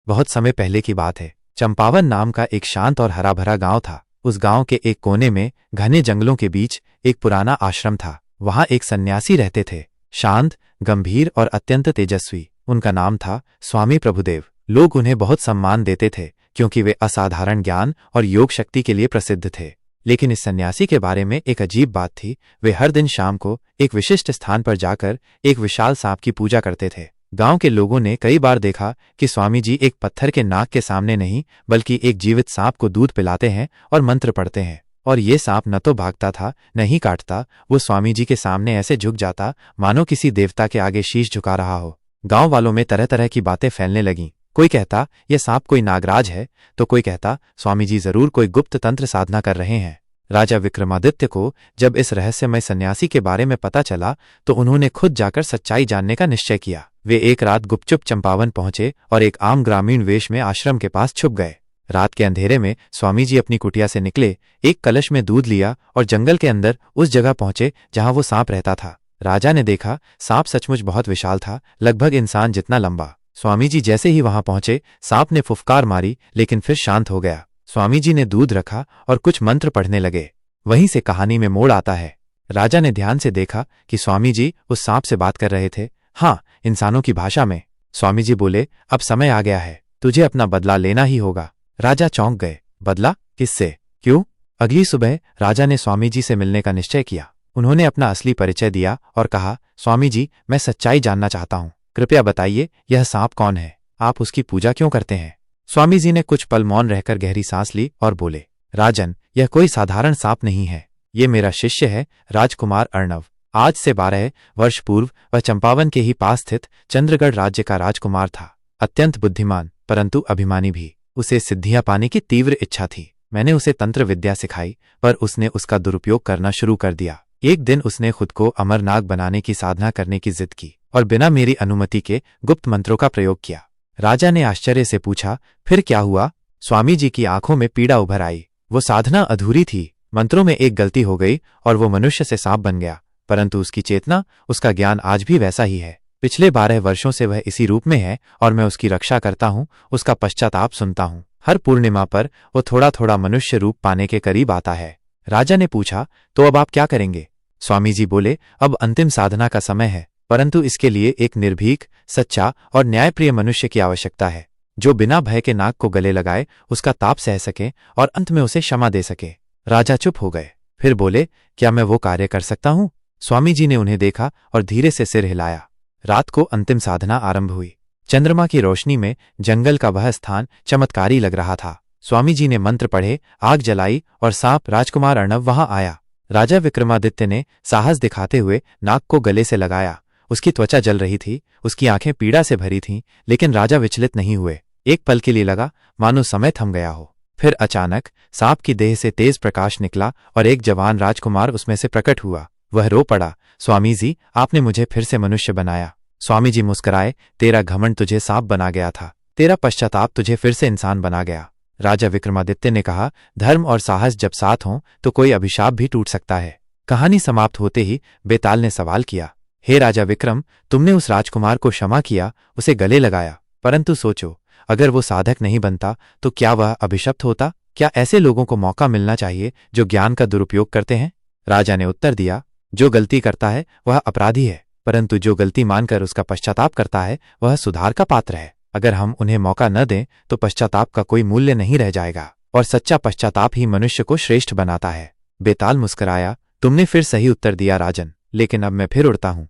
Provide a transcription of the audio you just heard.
बहुत समय पहले की बात है। चंपावन नाम का एक शांत और हरा भरा गांव था। उस गांव के एक कोने में घने जंगलों के बीच एक पुराना आश्रम था। वहां एक सन्यासी रहते थे, शांत, गंभीर और अत्यंत तेजस्वी। उनका नाम था स्वामी प्रभुदेव। लोग उन्हें बहुत सम्मान देते थे क्योंकि वे असाधारण ज्ञान और योग शक्ति के लिए प्रसिद्ध थे। लेकिन इस सन्यासी के बारे में एक अजीब बात थी। वे हर दिन शाम को एक विशिष्ट स्थान पर जाकर एक विशाल सांप की पूजा करते थे। गांव के लोगों ने कई बार देखा कि स्वामी जी एक पत्थर के नाक के सामने नहीं बल्कि एक जीवित सांप को दूध पिलाते हैं और मंत्र पढ़ते हैं। और ये सांप न तो भागता था न ही काटता। वो स्वामी जी के सामने ऐसे झुक जाता मानो किसी देवता के आगे शीश झुका रहा हो। गांव वालों में तरह तरह की बातें फैलने लगीं। कोई कहता यह सांप कोई नागराज है, तो कोई कहता स्वामी जी जरूर कोई गुप्त तंत्र साधना कर रहे हैं। राजा विक्रमादित्य को जब इस रहस्यमय सन्यासी के बारे में पता चला तो उन्होंने खुद जाकर सच्चाई जानने का निश्चय किया। वे एक रात गुपचुप चंपावन पहुंचे और एक आम ग्रामीण वेश में आश्रम के पास छुप गए। रात के अंधेरे में स्वामी जी अपनी कुटिया से निकले, एक कलश में दूध लिया और जंगल के अंदर उस जगह पहुंचे जहां वो सांप रहता था। राजा ने देखा सांप सचमुच बहुत विशाल था, लगभग इंसान जितना लंबा। स्वामी जी जैसे ही वहां पहुंचे, सांप ने फुफकार मारी लेकिन फिर शांत हो गया। स्वामी जी ने दूध रखा और कुछ मंत्र पढ़ने लगे। वहीं से कहानी में मोड़ आता है। राजा ने ध्यान से देखा कि स्वामी जी उस सांप से बात कर रहे थे, हाँ, इंसानों की भाषा में। स्वामी जी बोले, अब समय आ गया है, तुझे अपना बदला लेना ही होगा। राजा चौंक गए। बदला? किससे? क्यों? अगली सुबह राजा ने स्वामी जी से मिलने का निश्चय किया। उन्होंने अपना असली परिचय दिया और कहा, स्वामी जी, मैं सच्चाई जानना चाहता हूँ। कृपया बताइए, यह सांप कौन है? आप उसकी पूजा क्यों करते हैं? स्वामी जी ने कुछ पल मौन रहकर गहरी सांस ली और बोले, राजन, यह कोई साधारण सांप नहीं है। ये मेरा शिष्य है, राजकुमार अर्णव। आज से 12 वर्ष पूर्व वह चंपावन के ही पास स्थित चंद्रगढ़ राज्य का राजकुमार था। अत्यंत बुद्धिमान परंतु अभिमानी भी। उसे सिद्धियां पाने की तीव्र इच्छा थी। मैंने उसे तंत्र विद्या सिखाई, पर उसने उसका दुरुपयोग करना शुरू कर दिया। एक दिन उसने खुद को अमरनाग बनाने की साधना करने की जिद की और बिना मेरी अनुमति के गुप्त मंत्रों का प्रयोग किया। राजा ने आश्चर्य से पूछा, फिर क्या हुआ? स्वामी जी की आंखों में पीड़ा उभर आई। वो साधना अधूरी थी, मंत्रों में एक गलती हो गई और वो मनुष्य से सांप बन गया। परंतु उसकी चेतना, उसका ज्ञान आज भी वैसा ही है। पिछले 12 वर्षों से वह इसी रूप में है और मैं उसकी रक्षा करता हूँ, उसका पश्चाताप सुनता हूँ। हर पूर्णिमा पर वो थोड़ा थोड़ा मनुष्य रूप पाने के करीब आता है। राजा ने पूछा, तो अब आप क्या करेंगे? स्वामी जी बोले, अब अंतिम साधना का समय है, परंतु इसके लिए एक निर्भीक, सच्चा और न्यायप्रिय मनुष्य की आवश्यकता है, जो बिना भय के नाग को गले लगाए, उसका ताप सह सके और अंत में उसे क्षमा दे सके। राजा चुप हो गए, फिर बोले, क्या मैं वो कार्य कर सकता हूँ? स्वामी जी ने उन्हें देखा और धीरे से सिर हिलाया। रात को अंतिम साधना आरंभ हुई। चंद्रमा की रोशनी में जंगल का वह स्थान चमत्कारी लग रहा था। स्वामी जी ने मंत्र पढ़े, आग जलाई और सांप राजकुमार अर्णव वहां आया। राजा विक्रमादित्य ने साहस दिखाते हुए नाग को गले से लगाया। उसकी त्वचा जल रही थी, उसकी आंखें पीड़ा से भरी थीं, लेकिन राजा विचलित नहीं हुए। एक पल के लिए लगा मानो समय थम गया हो। फिर अचानक सांप की देह से तेज प्रकाश निकला और एक जवान राजकुमार उसमें से प्रकट हुआ। वह रो पड़ा, स्वामी जी, आपने मुझे फिर से मनुष्य बनाया। स्वामी जी मुस्कुराए, तेरा घमंड तुझे सांप बना गया था, तेरा पश्चाताप तुझे फिर से इंसान बना गया। राजा विक्रमादित्य ने कहा, धर्म और साहस जब साथ हों तो कोई अभिशाप भी टूट सकता है। कहानी समाप्त होते ही बेताल ने सवाल किया, हे राजा विक्रम, तुमने उस राजकुमार को क्षमा किया, उसे गले लगाया, परंतु सोचो, अगर वो साधक नहीं बनता तो क्या वह अभिशप्त होता? क्या ऐसे लोगों को मौका मिलना चाहिए जो ज्ञान का दुरुपयोग करते हैं? राजा ने उत्तर दिया, जो गलती करता है वह अपराधी है, परंतु जो गलती मानकर उसका पश्चाताप करता है वह सुधार का पात्र है। अगर हम उन्हें मौका न दें तो पश्चाताप का कोई मूल्य नहीं रह जाएगा और सच्चा पश्चाताप ही मनुष्य को श्रेष्ठ बनाता है। बेताल मुस्कुराया, तुमने फिर सही उत्तर दिया राजन, लेकिन अब मैं फिर उड़ता हूँ।